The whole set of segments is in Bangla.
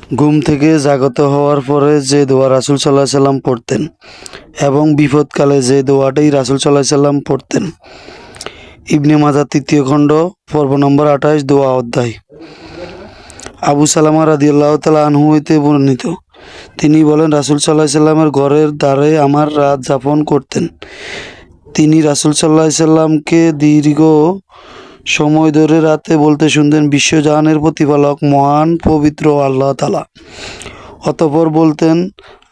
ঘুম থেকে জাগত হওয়ার পরে যে দোয়া রাসূল সাল্লাল্লাহু আলাইহি সাল্লাম পড়তেন এবং বিপদকালে যে দোয়াটি রাসূল সাল্লাল্লাহু আলাইহি সাল্লাম পড়তেন। ইবনে মাজাহ তৃতীয় খণ্ড পর্ব নম্বর 28 দোয়া অধ্যায়। আবু সালামা রাদিয়াল্লাহু তাআলা আনহু হইতে বর্ণিত, তিনি বলেন, রাসূল সাল্লাল্লাহু আলাইহি সাল্লামের ঘরের দ্বারে আমার রাত যাপন করতেন। তিনি রাসূল সাল্লাল্লাহু আলাইহি সাল্লামকে দীর্ঘ সময় ধরে রাতে বলতে শুনতেন, বিশ্বজাহানের প্রতিপালক মহান পবিত্র আল্লাহ তাআলা। অতঃপর বলতেন,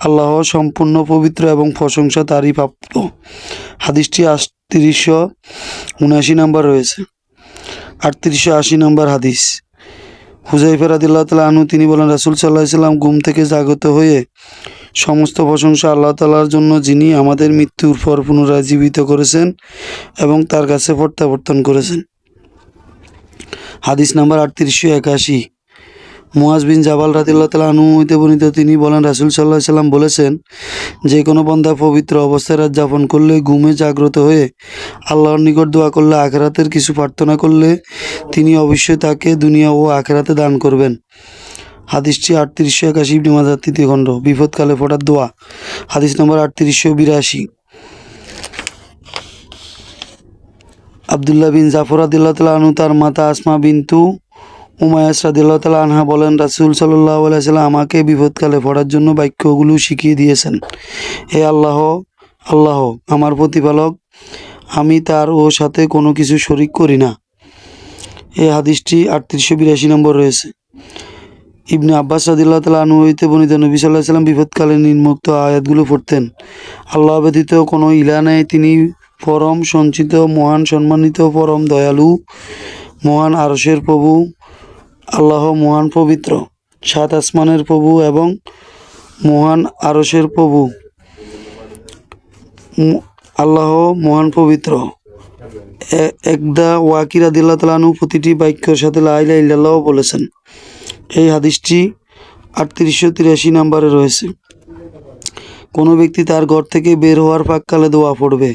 আল্লাহ সম্পূর্ণ পবিত্র এবং প্রশংসা তারই প্রাপ্য। হাদিসটি 3879 নম্বর রয়েছে। 3880 নম্বর হাদিস। হুযায়ফা রাদিয়াল্লাহু তাআলা আনহু তিনি বলেন, রাসূল সাল্লাল্লাহু আলাইহি সাল্লাম ঘুম থেকে জাগত হয়ে সমস্ত প্রশংসা আল্লাহ তাআলার জন্য, যিনি আমাদের মৃত্যুর পর পুনরায় জীবিত করেছেন এবং তার কাছে প্রত্যাবর্তন করেছেন। হাদিস নাম্বার 3881। মুআজ বিন জাবাল রাদিয়াল্লাহু তাআলা আনহু হইতে বর্ণিত, তিনি বলেন, রাসূল সাল্লাল্লাহু আলাইহি সাল্লাম বলেছেন, যে কোনো বান্দা পবিত্র অবস্থায় রাত যাপন করলে, ঘুমে জাগ্রত হয়ে আল্লাহর নিকট দোয়া করলে, আখিরাতের কিছু প্রার্থনা করলে, তিনি অবশ্যই তাকে দুনিয়া ও আখিরাতে দান করবেন। হাদিসটি 3881 ইবনে মাজাহ তৃতীয় খণ্ড বিপদকালে পড়ার দোয়া। হাদিস নম্বর 3882। আব্দুল্লাহ বিন জাফর রাদিয়াল্লাহু তাআলা আনহু তার মাতা আসমা বিনতু উমাইয়াস রাদিয়াল্লাহু তাআলা আনহা বলেন, রাসূল সাল্লাল্লাহু আলাইহি সাল্লাম আমাকে বিপদকালে পড়ার জন্য বাক্যগুলো শিখিয়ে দিয়েছেন। হে আল্লাহ, আল্লাহ আমার প্রতিপালক, আমি তার ও সাথে কোনো কিছু শরীক করি না। এই হাদিসটি 3882 নম্বর রয়েছে। ইবনে আব্বাস রাদিয়াল্লাহু তাআলা আনহু হইতে বর্ণিত, নবী সাল্লাল্লাহু আলাইহি সাল্লাম বিপদকালে নিম্নোক্ত আয়াতগুলো পড়তেন। আল্লাহ ব্যতীত কোনো ইলাহ নেই, তিনি পরম সঞ্চিত, মহান সম্মানিত, পরম দয়ালু, মহান আরশের প্রভু। আল্লাহ মহান পবিত্র, সাত আসমানের প্রভু এবং মহান আরশের প্রভু। আল্লাহ মহান পবিত্র। একদা ওয়াকির রাদিয়াল্লাহু তাআলা আনহু প্রতিটি বাক্যের সাথে লা ইলাহা ইল্লাল্লাহ বলেছেন। এই হাদিসটি 3883 নম্বরে রয়েছে। কোনো ব্যক্তি তার ঘর থেকে বের হওয়ার প্রাক্কালে দোয়া পড়বে।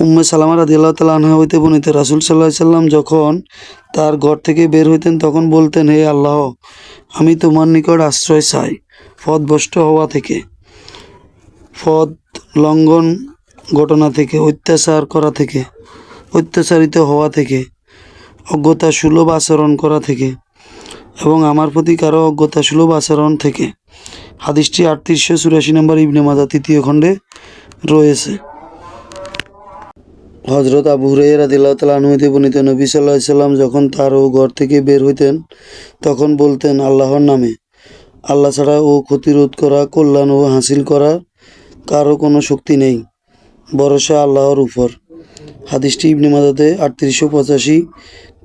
উম্মে সালামা রাদিয়াল্লাহু তাআলা আনহা হইতে বর্ণিত, রাসূল সাল্লাল্লাহু আলাইহি সাল্লাম যখন তার ঘর থেকে বের হইতেন তখন বলতেন, হে আল্লাহ, আমি তোমার নিকট আশ্রয় চাই পথভ্রষ্ট হওয়া থেকে, পথ লঙ্ঘন ঘটনা থেকে, অত্যাচার করা থেকে, অত্যাচারিত হওয়া থেকে, অজ্ঞতা সুলভ আচরণ করা থেকে এবং আমার প্রতি কারো অজ্ঞতা সুলভ আচরণ থেকে। হাদিসটি 3884 নম্বর ইবনে মাজাহ তৃতীয় খণ্ডে রয়েছে। হযরত আবু হুরায়রা রাদিয়াল্লাহু তাআলা আনহু হতে বর্ণিত, নবী সাল্লাল্লাহু আলাইহি সাল্লাম যখন তার ও ঘর থেকে বের হইতেন তখন বলতেন, আল্লাহর নামে। আল্লাহ ছাড়া ও ক্ষতিরোধ করা, কল্যাণ ও হাসিল করার কারো কোনো শক্তি নেই, ভরসা আল্লাহর উপর। হাদিসটি ইবনে মাজাহতে 3885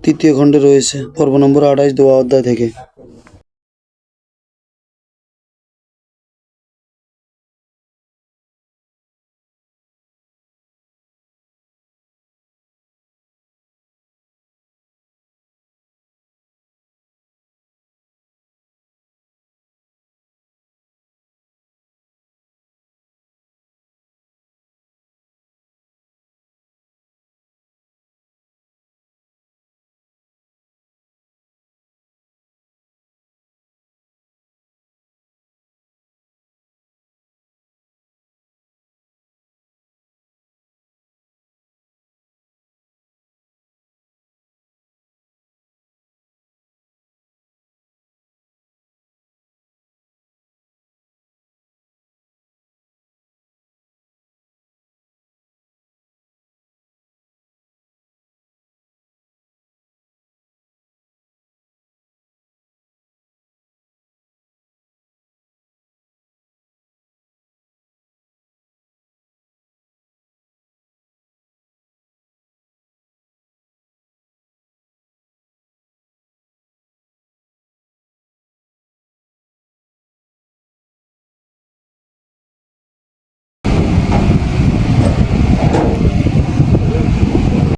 তৃতীয় খণ্ডে রয়েছে, পর্ব নম্বর 28 দোয়া অধ্যায় থেকে।